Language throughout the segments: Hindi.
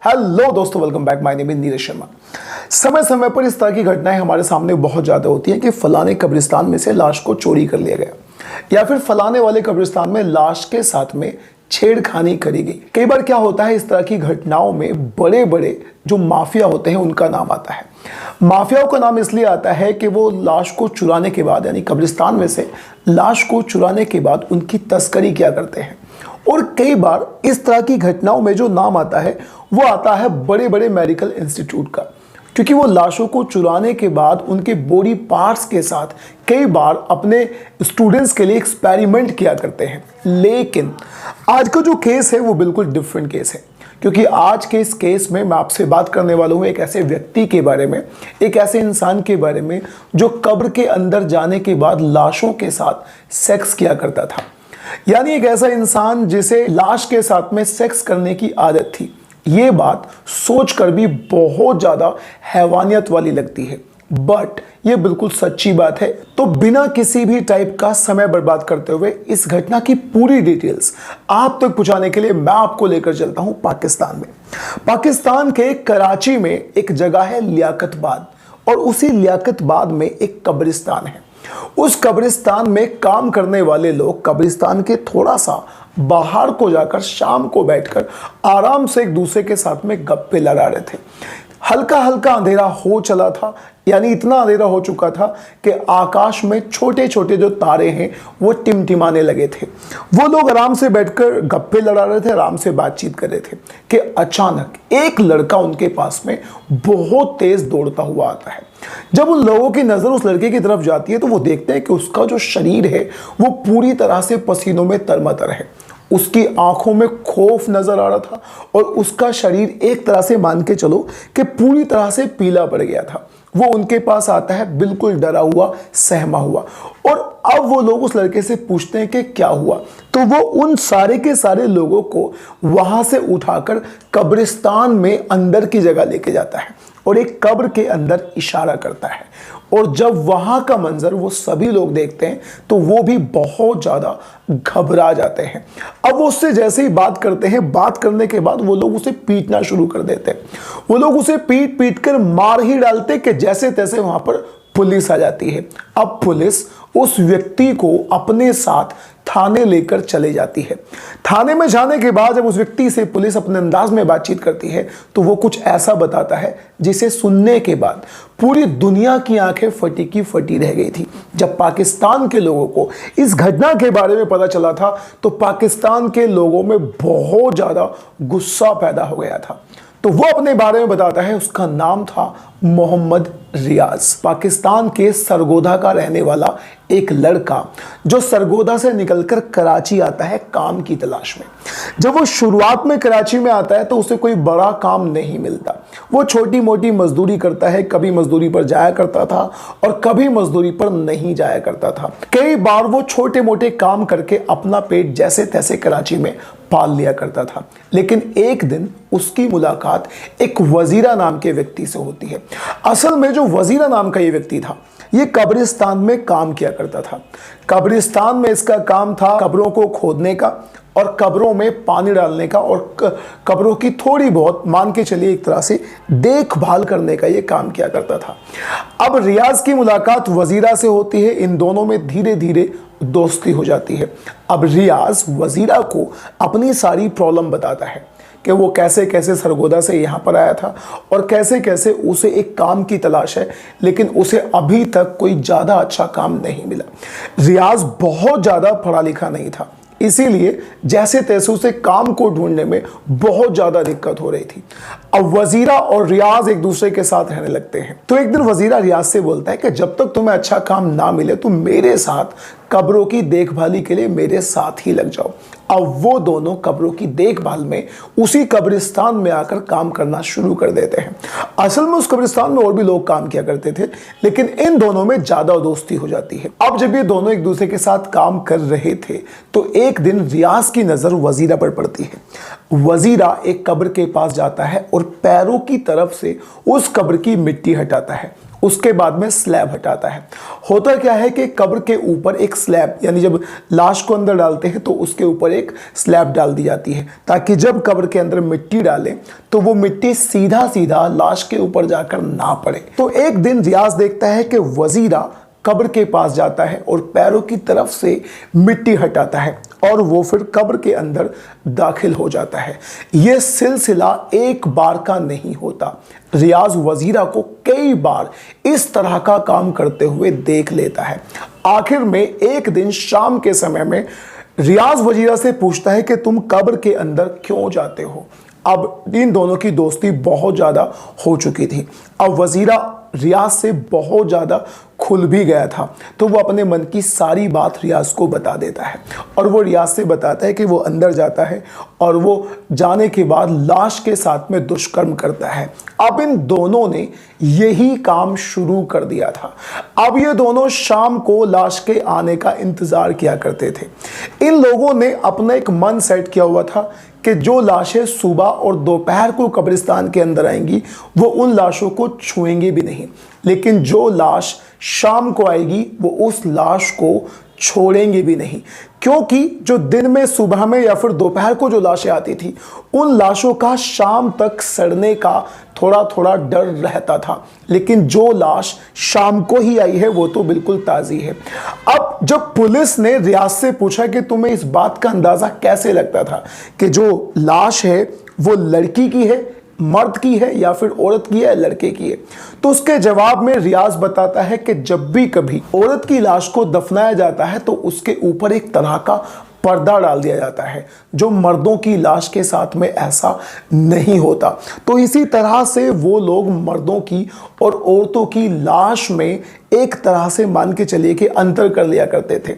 हेलो दोस्तों, welcome back. My name is Neeraj Sharma. समय समय पर इस तरह की घटनाएं हमारे सामने बहुत ज़्यादा होती हैं कि फलाने कब्रिस्तान में से लाश को चोरी कर लिया गया, या फिर फलाने वाले कब्रिस्तान में लाश के साथ में छेड़खानी करी गई। कई बार क्या होता है, इस तरह की घटनाओं में बड़े बड़े जो माफिया होते हैं उनका नाम आता है। माफियाओं का नाम इसलिए आता है कि वो लाश को चुराने के बाद, यानी कब्रिस्तान में से लाश को चुराने के बाद उनकी तस्करी किया करते हैं। और कई बार इस तरह की घटनाओं में जो नाम आता है वो आता है बड़े बड़े मेडिकल इंस्टीट्यूट का, क्योंकि वो लाशों को चुराने के बाद उनके बॉडी पार्ट्स के साथ कई बार अपने स्टूडेंट्स के लिए एक्सपेरिमेंट किया करते हैं। लेकिन आज का जो केस है वो बिल्कुल डिफरेंट केस है, क्योंकि आज के इस केस में मैं आपसे बात करने वाला हूँ एक ऐसे व्यक्ति के बारे में, एक ऐसे इंसान के बारे में जो कब्र के अंदर जाने के बाद लाशों के साथ सेक्स किया करता था। यानी एक ऐसा इंसान जिसे लाश के साथ में सेक्स करने की आदत थी। ये बात सोचकर भी बहुत ज़्यादा हैवानियत वाली लगती है, बट ये बिल्कुल सच्ची बात है। तो बिना किसी भी टाइप का समय बर्बाद करते हुए इस घटना की पूरी डिटेल्स आप तक पहुंचाने के लिए मैं आपको लेकर चलता हूं पाकिस्तान में। पाकिस्तान के कराची में एक जगह है लियाकतबाद, और उसी लियाकतबाद में एक कब्रिस्तान है। उस कब्रिस्तान में काम करने वाले लोग कब्रिस्तान के थोड़ा सा बाहर को जाकर शाम को बैठकर आराम से एक दूसरे के साथ में गप्पे लड़ा रहे थे। हल्का हल्का अंधेरा हो चला था, यानी इतना अंधेरा हो चुका था कि आकाश में छोटे छोटे जो तारे हैं वो टिमटिमाने लगे थे। वो लोग आराम से बैठकर गप्पे लड़ा रहे थे, आराम से बातचीत कर रहे थे कि अचानक एक लड़का उनके पास में बहुत तेज दौड़ता हुआ आता है। जब उन लोगों की नज़र उस लड़के की तरफ जाती है तो वो देखते हैं कि उसका जो शरीर है वो पूरी तरह से पसीनों में तरमतर है। उसकी आंखों में खौफ नजर आ रहा था और उसका शरीर एक तरह से मान के चलो कि पूरी तरह से पीला पड़ गया था। वो उनके पास आता है बिल्कुल डरा हुआ, सहमा हुआ, और अब वो लोग उस लड़के से पूछते हैं कि क्या हुआ। तो वो उन सारे के सारे लोगों को वहां से उठाकर कब्रिस्तान में अंदर की जगह लेके जाता है और एक कब्र के अंदर इशारा करता है। और जब वहां का मंजर वो सभी लोग देखते हैं तो वो भी बहुत ज़्यादा घबरा जाते हैं। अब वो उससे जैसे ही बात करते हैं, बात करने के बाद वो लोग उसे पीटना शुरू कर देते हैं। वो लोग उसे पीट पीट कर मार ही डालते कि जैसे तैसे वहां पर पुलिस आ जाती है। अब पुलिस उस व्यक्ति को अपने साथ थाने लेकर चले जाती है। थाने में जाने के बाद जब उस व्यक्ति से पुलिस अपने अंदाज में बातचीत करती है तो वो कुछ ऐसा बताता है जिसे सुनने के बाद पूरी दुनिया की आंखें फटी की फटी रह गई थी। जब पाकिस्तान के लोगों को इस घटना के बारे में पता चला था तो पाकिस्तान के लोगों में बहुत ज़्यादा गुस्सा पैदा हो गया था। तो वो अपने बारे में बताता है। उसका नाम था मोहम्मद रियाज, पाकिस्तान के सरगोदा का रहने वाला एक लड़का जो सरगोदा से निकलकर कराची आता है काम की तलाश में। जब वो शुरुआत में कराची में आता है तो उसे कोई बड़ा काम नहीं मिलता। वो छोटी मोटी मजदूरी करता है, कभी मजदूरी पर जाया करता था और कभी मजदूरी पर नहीं जाया करता था। कई बार वो छोटे मोटे काम करके अपना पेट जैसे तैसे कराची में पाल लिया करता था। लेकिन एक दिन उसकी मुलाकात एक वजीरा नाम के व्यक्ति से होती है। असल में जो वजीरा नाम का ये व्यक्ति था, ये कब्रिस्तान में काम किया करता था। कब्रिस्तान में इसका काम था कब्रों को खोदने का और कब्रों में पानी डालने का और कब्रों की थोड़ी बहुत, मान के चलिए एक तरह से देखभाल करने का ये काम किया करता था। अब रियाज की मुलाकात वजीरा से होती है। इन दोनों में धीरे धीरे दोस्ती हो जाती है। अब रियाज वजीरा को अपनी सारी प्रॉब्लम बताता है कि वो कैसे कैसे सरगोदा से यहाँ पर आया था और कैसे कैसे उसे एक काम की तलाश है, लेकिन उसे अभी तक कोई ज़्यादा अच्छा काम नहीं मिला। रियाज बहुत ज़्यादा पढ़ा लिखा नहीं था, इसीलिए जैसे तैसे उसे काम को ढूंढने में बहुत ज़्यादा दिक्कत हो रही थी। अब वजीरा और रियाज एक दूसरे के साथ रहने लगते हैं। तो एक दिन वजीरा रियाज से बोलता है कि जब तक तुम्हें अच्छा काम ना मिले तो मेरे साथ कब्रों की देखभाली के लिए मेरे साथ ही लग जाओ। अब वो दोनों कब्रों की देखभाल में उसी कब्रिस्तान में आकर काम करना शुरू कर देते हैं। असल में उस कब्रिस्तान में और भी लोग काम किया करते थे, लेकिन इन दोनों में ज्यादा दोस्ती हो जाती है। अब जब ये दोनों एक दूसरे के साथ काम कर रहे थे तो एक दिन रियाज की नजर वजीरा पर पड़ती है। वजीरा एक कब्र के पास जाता है और पैरों की तरफ से उस कब्र की मिट्टी हटाता है उसके बाद में स्लैब हटाता है। होता क्या है कि कब्र के ऊपर एक स्लैब, यानी जब लाश को अंदर डालते हैं तो उसके ऊपर एक स्लैब डाल दी जाती है, ताकि जब कब्र के अंदर मिट्टी डालें तो वो मिट्टी सीधा सीधा लाश के ऊपर जाकर ना पड़े। तो एक दिन रियाज देखता है कि वजीरा कब्र के पास जाता है और पैरों की तरफ से मिट्टी हटाता है और वो फिर कब्र के अंदर दाखिल हो जाता है। यह सिलसिला एक बार का नहीं होता। रियाज वजीरा को कई बार इस तरह का काम करते हुए देख लेता है। आखिर में एक दिन शाम के समय में रियाज वजीरा से पूछता है कि तुम कब्र के अंदर क्यों जाते हो। अब इन दोनों की दोस्ती बहुत ज़्यादा हो चुकी थी। अब वजीरा रियाज से बहुत ज़्यादा खुल भी गया था, तो वो अपने मन की सारी बात रियाज को बता देता है और वो रियाज से बताता है कि वो अंदर जाता है और वो जाने के बाद लाश के साथ में दुष्कर्म करता है। अब इन दोनों ने यही काम शुरू कर दिया था। अब ये दोनों शाम को लाश के आने का इंतज़ार किया करते थे। इन लोगों ने अपना एक मन सेट किया हुआ था कि जो लाशें सुबह और दोपहर को कब्रिस्तान के अंदर आएंगी वो उन लाशों को छुएंगे भी नहीं, लेकिन जो लाश शाम को आएगी वो उस लाश को छोड़ेंगे भी नहीं, क्योंकि जो दिन में, सुबह में या फिर दोपहर को जो लाशें आती थी उन लाशों का शाम तक सड़ने का थोड़ा थोड़ा डर रहता था, लेकिन जो लाश शाम को ही आई है वो तो बिल्कुल ताज़ी है। अब जब पुलिस ने रियाज से पूछा कि तुम्हें इस बात का अंदाज़ा कैसे लगता था कि जो लाश है वो लड़की की है, मर्द की है या फिर औरत की है, लड़के की है, तो उसके जवाब में रियाज बताता है कि जब भी कभी औरत की लाश को दफनाया जाता है तो उसके ऊपर एक तरह का पर्दा डाल दिया जाता है, जो मर्दों की लाश के साथ में ऐसा नहीं होता। तो इसी तरह से वो लोग मर्दों की और औरतों की लाश में एक तरह से मान के चलिए कि अंतर कर लिया करते थे।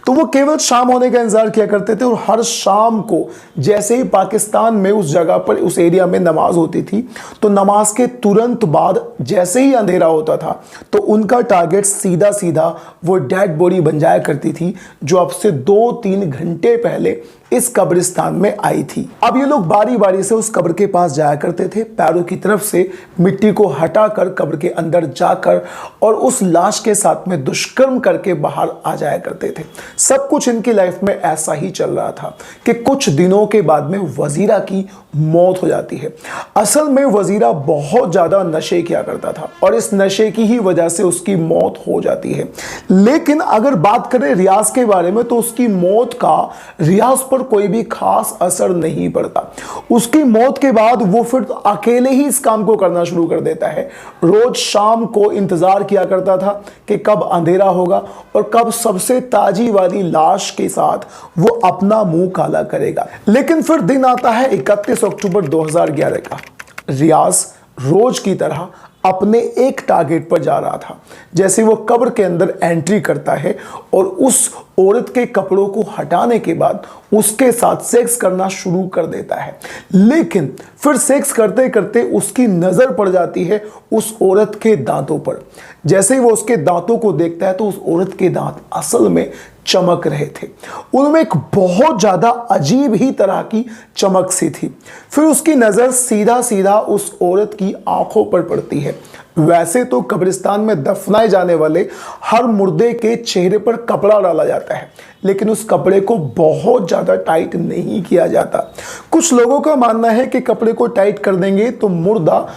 तो वो केवल शाम होने का इंतजार किया करते थे और हर शाम को जैसे ही पाकिस्तान में उस जगह पर, उस एरिया में नमाज होती थी, तो नमाज के तुरंत बाद जैसे ही अंधेरा होता था तो उनका टारगेट सीधा सीधा वो डेड बॉडी बन जाया करती थी जो अब से 2-3 घंटे पहले इस कब्रिस्तान में आई थी। अब ये लोग बारी बारी से उस कब्र के पास जाया करते थे, पैरों की तरफ से मिट्टी को हटाकर कब्र के अंदर जाकर और उस लाश के साथ में दुष्कर्म करके बाहर आ जाया करते थे। सब कुछ इनकी लाइफ में ऐसा ही चल रहा था कि कुछ दिनों के बाद में वजीरा की मौत हो जाती है। असल में वजीरा बहुत ज्यादा नशे किया करता था और इस नशे की ही वजह से उसकी मौत हो जाती है। लेकिन अगर बात करें रियाज के बारे में तो उसकी मौत का रियाज पर कोई भी खास असर नहीं पड़ता। उसकी मौत के बाद वो फिर अकेले ही इस काम को करना शुरू कर देता है। रोज शाम को इंतजार किया करता था कि कब अंधेरा होगा और कब सबसे ताजी वाली लाश के साथ वो अपना मुंह काला करेगा। लेकिन फिर दिन आता है 31 अक्टूबर 2011 का। रियाज रोज की तरह अपने एक टारगेट पर जा रहा था। जैसे वो कब्र के अंदर एंट्री करता है और उस औरत के कपड़ों को हटाने के बाद उसके साथ सेक्स करना शुरू कर देता है, लेकिन फिर सेक्स करते करते उसकी नज़र पड़ जाती है उस औरत के दांतों पर। जैसे ही वो उसके दांतों को देखता है तो उस औरत के दांत असल में चमक रहे थे। उनमें एक बहुत ज़्यादा अजीब ही तरह की चमक सी थी। फिर उसकी नज़र सीधा सीधा उस औरत की आंखों पर पड़ती है। वैसे तो कब्रिस्तान में दफनाए जाने वाले हर मुर्दे के चेहरे पर कपड़ा डाला जाता है, लेकिन उस कपड़े को बहुत ज़्यादा टाइट नहीं किया जाता। कुछ लोगों का मानना है कि कपड़े को टाइट कर देंगे तो मुर्दा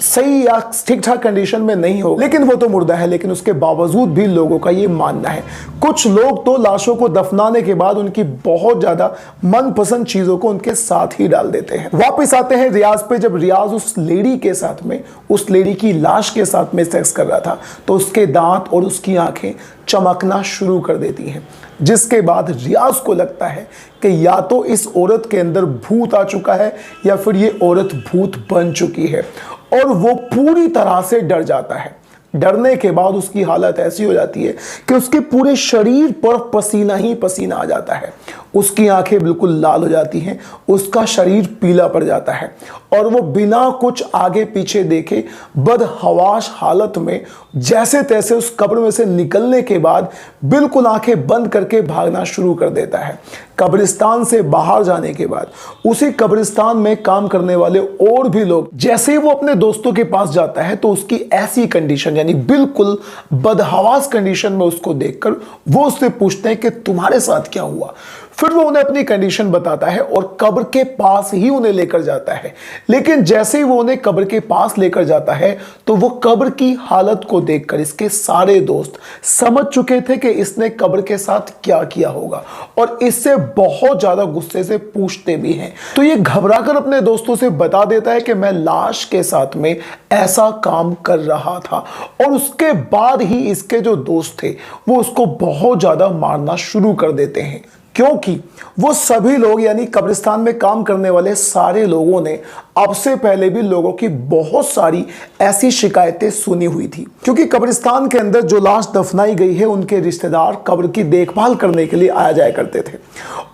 सही या ठीक ठाक कंडीशन में नहीं हो, लेकिन वो तो मुर्दा है। लेकिन उसके बावजूद भी लोगों का ये मानना है। कुछ लोग तो लाशों को दफनाने के बाद उनकी बहुत ज्यादा मनपसंद चीजों को उनके साथ ही डाल देते हैं। वापस आते हैं रियाज पे। जब रियाज उस लेडी के साथ में, उस लेडी की लाश के साथ में सेक्स कर रहा था तो उसके दांत और उसकी आंखें चमकना शुरू कर देती हैं, जिसके बाद रियाज को लगता है कि या तो इस औरत के अंदर भूत आ चुका है या फिर ये औरत भूत बन चुकी है, और वो पूरी तरह से डर जाता है। डरने के बाद उसकी हालत ऐसी हो जाती है कि उसके पूरे शरीर पर पसीना ही पसीना आ जाता है। उसकी आंखें बिल्कुल लाल हो जाती हैं, उसका शरीर पीला पड़ जाता है और वो बिना कुछ आगे पीछे देखे बदहवाश हालत में जैसे तैसे उस कब्र में से निकलने के बाद बिल्कुल आंखें बंद करके भागना शुरू कर देता है। कब्रिस्तान से बाहर जाने के बाद उसी कब्रिस्तान में काम करने वाले और भी लोग जैसे ही वो अपने दोस्तों के पास जाता है तो उसकी ऐसी कंडीशन यानी बिल्कुल बदहवास कंडीशन में उसको देखकर वो उससे पूछते हैं कि तुम्हारे साथ क्या हुआ। फिर वो उन्हें अपनी कंडीशन बताता है और कब्र के पास ही उन्हें लेकर जाता है। लेकिन जैसे ही वो उन्हें कब्र के पास लेकर जाता है तो वो कब्र की हालत को देखकर इसके सारे दोस्त समझ चुके थे कि इसने कब्र के साथ क्या किया होगा और इससे बहुत ज्यादा गुस्से से पूछते भी हैं। तो ये घबराकर अपने दोस्तों से बता देता है कि मैं लाश के साथ में ऐसा काम कर रहा था और उसके बाद ही इसके जो दोस्त थे वो उसको बहुत ज्यादा मारना शुरू कर देते हैं, क्योंकि वो सभी लोग यानी कब्रिस्तान में काम करने वाले सारे लोगों ने अब से पहले भी लोगों की बहुत सारी ऐसी शिकायतें सुनी हुई थी। क्योंकि कब्रिस्तान के अंदर जो लाश दफनाई गई है उनके रिश्तेदार कब्र की देखभाल करने के लिए आया जाया करते थे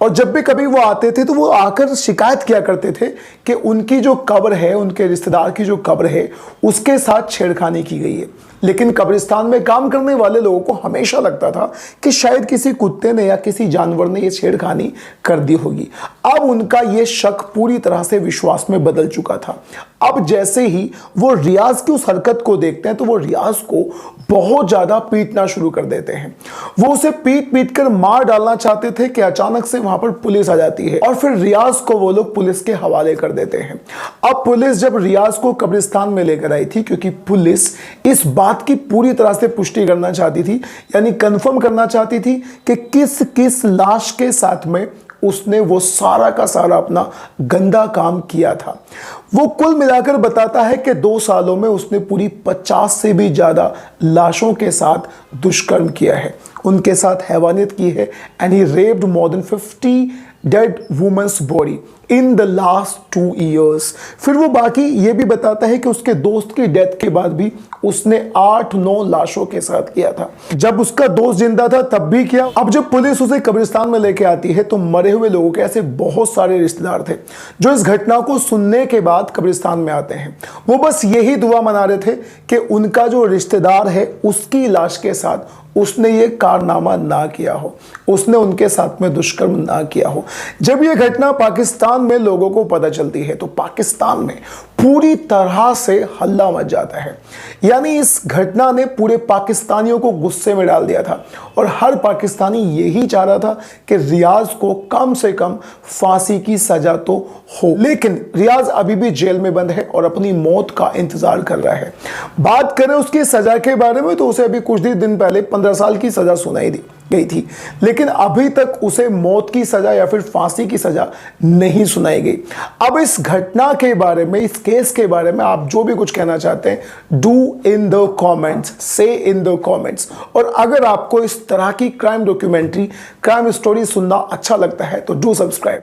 और जब भी कभी वो आते थे तो वो आकर शिकायत किया करते थे कि उनकी जो कब्र है, उनके रिश्तेदार की जो कब्र है उसके साथ छेड़खानी की गई है। लेकिन कब्रिस्तान में काम करने वाले लोगों को हमेशा लगता था कि शायद किसी कुत्ते ने या किसी जानवर ने ये छेड़खानी कर दी होगी। अब उनका ये शक पूरी तरह से विश्वास में बदल चुका था। अब जैसे ही वो रियाज की उस हरकत को देखते हैं तो वो रियाज को बहुत ज्यादा पीटना शुरू कर देते हैं। वो उसे पीट पीट कर मार डालना चाहते थे कि अचानक से वहां पर पुलिस आ जाती है और फिर रियाज को वो लोग पुलिस के हवाले कर देते हैं। अब पुलिस जब रियाज को कब्रिस्तान में लेकर आई थी, क्योंकि पुलिस इस बात की पूरी तरह से पुष्टि करना चाहती थी यानी कंफर्म करना चाहती थी कि किस किस लाश के साथ में उसने वो सारा का सारा अपना गंदा काम किया था। वो कुल मिलाकर बताता है कि 2 सालों में उसने पूरी 50 से भी ज्यादा लाशों के साथ दुष्कर्म किया है, उनके साथ हैवानियत की है and he raped more than 50 dead women's body in the last 2 years। फिर वो बाकी ये भी बताता है कि उसके दोस्त की डेथ के बाद भी उसने 8-9 लाशों के साथ किया था। जब उसका दोस्त जिंदा था तब भी किया। अब जब पुलिस उसे कब्रिस्तान में लेके आती है तो मरे हुए लोगों के ऐसे बहुत सारे रिश्तेदार थे जो इस घटना को सुनने के बाद कब्रिस्तान में आते हैं। वो बस यही दुआ मना रहे थे कि उनका जो रिश्तेदार है उसकी लाश के साथ उसने ये कारनामा ना किया हो, उसने उनके साथ में दुष्कर्म ना किया हो। जब ये घटना पाकिस्तान में लोगों को पता चलती है तो पाकिस्तान में पूरी तरह से हल्ला मच जाता है। यानी इस घटना ने पूरे पाकिस्तानियों को गुस्से में डाल दिया था और हर पाकिस्तानी यही चाह रहा था कि रियाज को कम से कम फांसी की सजा तो हो। लेकिन रियाज अभी भी जेल में बंद है और अपनी मौत का इंतजार कर रहा है। बात करें उसकी सजा के बारे में तो उसे अभी कुछ दिन पहले 15 साल की सजा सुनाई दी गई थी, लेकिन अभी तक उसे मौत की सजा या फिर फांसी की सजा नहीं सुनाई गई। अब इस घटना के बारे में, इस केस के बारे में आप जो भी कुछ कहना चाहते हैं डू इन द कमेंट्स, से इन द कमेंट्स। और अगर आपको इस तरह की क्राइम डॉक्यूमेंट्री, क्राइम स्टोरी सुनना अच्छा लगता है तो डू सब्सक्राइब।